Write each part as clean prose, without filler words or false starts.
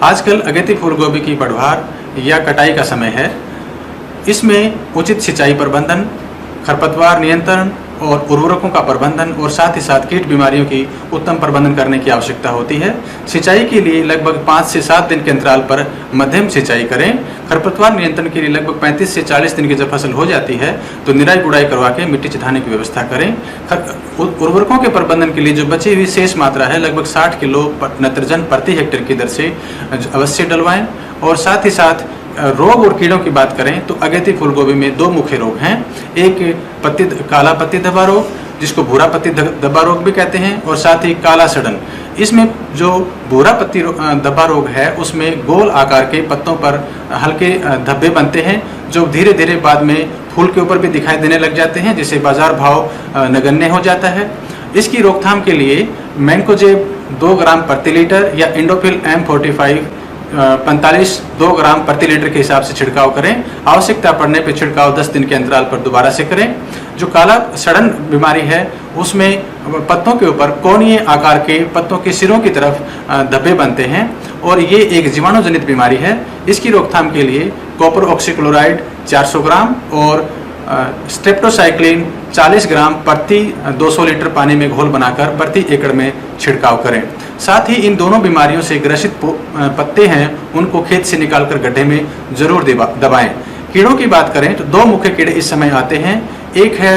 आजकल अगेती फूल गोभी की बढ़वार या कटाई का समय है। इसमें उचित सिंचाई प्रबंधन, खरपतवार नियंत्रण और उर्वरकों का प्रबंधन और साथ ही साथ कीट बीमारियों की उत्तम प्रबंधन करने की आवश्यकता होती है। सिंचाई के लिए लगभग 5 से 7 दिन के अंतराल पर मध्यम सिंचाई करें। खरपतवार नियंत्रण के लिए लगभग 35 से 40 दिन की जब फसल हो जाती है तो निराई गुड़ाई करवा के मिट्टी चिताने की व्यवस्था करें। उर्वरकों के प्रबंधन के लिए जो बची हुई शेष मात्रा है लगभग 60 किलो नाइट्रोजन प्रति हेक्टेयर की दर से अवश्य डलवाएं। और साथ ही साथ रोग और कीड़ों की बात करें तो अगेती फूल गोभी में 2 मुख्य रोग हैं। एक काला पत्ती धब्बा रोग, जिसको भूरा पत्ती धब्बा रोग भी कहते हैं, और साथ ही काला सड़न। इसमें जो भूरा पत्ती धब्बा रोग है उसमें गोल आकार के पत्तों पर हल्के धब्बे बनते हैं जो धीरे धीरे बाद में फूल के ऊपर भी दिखाई देने लग जाते हैं, जिससे बाजार भाव नगण्य हो जाता है। इसकी रोकथाम के लिए मैंकोजेब 2 ग्राम प्रति लीटर या इंडोफिल M45 45 2 ग्राम प्रति लीटर के हिसाब से छिड़काव करें। आवश्यकता पड़ने पर छिड़काव 10 दिन के अंतराल पर दोबारा से करें। जो काला सड़न बीमारी है उसमें पत्तों के ऊपर कोणीय आकार के पत्तों के सिरों की तरफ धब्बे बनते हैं और ये एक जीवाणुजनित बीमारी है। इसकी रोकथाम के लिए कॉपर ऑक्सीक्लोराइड 400 ग्राम और स्ट्रेप्टोसाइक्लिन 40 ग्राम प्रति 200 लीटर पानी में घोल बनाकर प्रति एकड़ में छिड़काव करें। साथ ही इन दोनों बीमारियों से ग्रसित पत्ते हैं उनको खेत से निकालकर गड्ढे में जरूर दबाएं। कीड़ों की बात करें तो 2 मुख्य कीड़े इस समय आते हैं। एक है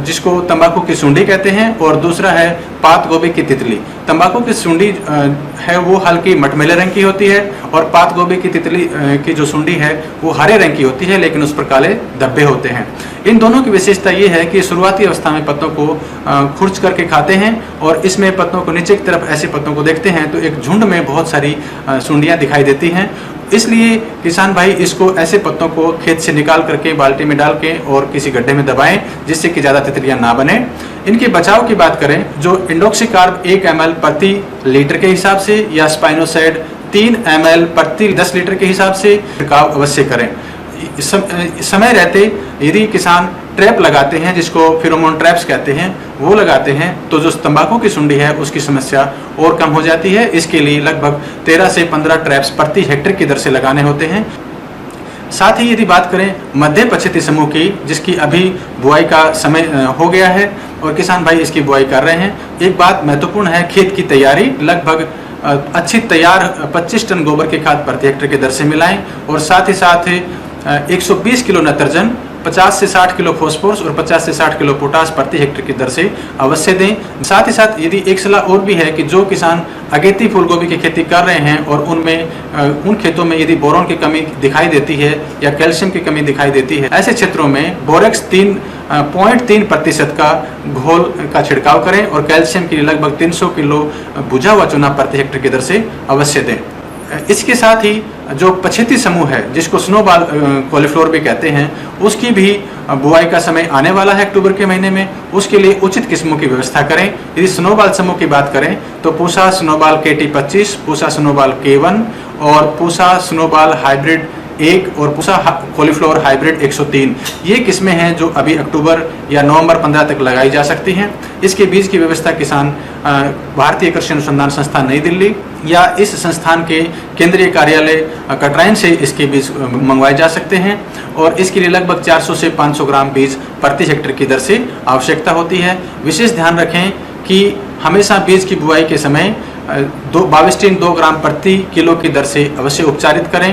जिसको तंबाकू की सुंडी कहते हैं और दूसरा है पात गोभी की तितली। तंबाकू की सुंडी है वो हल्की मटमैले रंग की होती है और पात गोभी की तितली की जो सुंडी है वो हरे रंग की होती है, लेकिन उस पर काले धब्बे होते हैं। इन दोनों की विशेषता ये है कि शुरुआती अवस्था में पत्तों को खुर्च करके खाते हैं और इसमें पत्तों को नीचे की तरफ ऐसे पत्तों को देखते हैं तो एक झुंड में बहुत सारी सुंडियाँ दिखाई देती हैं। इसलिए किसान भाई इसको ऐसे पत्तों को खेत से निकाल करके बाल्टी में डाल के और किसी गड्ढे में दबाएं जिससे कि ज़्यादा तितलियां ना बने। इनके बचाव की बात करें जो इंडोक्सिकार्ब 1 ml प्रति लीटर के हिसाब से या स्पाइनोसाइड 3 ml प्रति 10 लीटर के हिसाब से छिड़काव अवश्य करें। समय रहते यदि किसान ट्रैप लगाते हैं जिसको फेरोमोन ट्रैप्स कहते हैं वो लगाते हैं तो जो तंबाकू की सुंडी है उसकी समस्या और कम हो जाती है। इसके लिए लगभग 13 से 15 ट्रैप्स प्रति हेक्टेयर की दर से लगाने होते हैं। साथ ही यदि बात करें मध्य पछेती समूह की जिसकी अभी बुआई का समय हो गया है और किसान भाई इसकी बुआई कर रहे हैं, एक बात महत्वपूर्ण है खेत की तैयारी। लगभग अच्छी तैयार 25 टन गोबर की खाद प्रति हेक्टेयर की दर से मिलाएं और साथ ही साथ 120 किलो नाइट्रोजन, 50 से 60 किलो फॉस्फोरस और 50 से 60 किलो पोटास प्रति हेक्टेयर की दर से अवश्य दें। साथ ही साथ यदि एक सलाह और भी है कि जो किसान अगेती फूल गोभी की खेती कर रहे हैं और उनमें उन खेतों में यदि बोरोन की कमी दिखाई देती है या कैल्शियम की कमी दिखाई देती है, ऐसे क्षेत्रों में बोरेक्स 0.3% का घोल का छिड़काव करें और कैल्शियम के लिए लगभग 300 किलो बुझा हुआ चूना प्रति हेक्टेयर की दर से अवश्य दें। इसके साथ ही जो पछेती समूह है जिसको स्नोबॉल कॉलीफ्लोर भी कहते हैं उसकी भी बुआई का समय आने वाला है अक्टूबर के महीने में। उसके लिए उचित किस्मों की व्यवस्था करें। यदि स्नोबॉल समूह की बात करें तो Pusa snowball KT25, Pusa snowball K1 और पूसा स्नोबॉल हाइब्रिड 1 और पूसा कॉलीफ्लोर हाइब्रिड 103 ये किस्में हैं जो अभी अक्टूबर या नवंबर 15 तक लगाई जा सकती हैं। इसके बीज की व्यवस्था किसान भारतीय कृषि अनुसंधान संस्थान नई दिल्ली या इस संस्थान के केंद्रीय कार्यालय कटराइन से इसके बीज मंगवाए जा सकते हैं और इसके लिए लगभग 400 से 500 ग्राम बीज प्रति हेक्टेयर की दर से आवश्यकता होती है। विशेष ध्यान रखें कि हमेशा बीज की बुआई के समय बाविस्टिन 2 ग्राम प्रति किलो की दर से अवश्य उपचारित करें।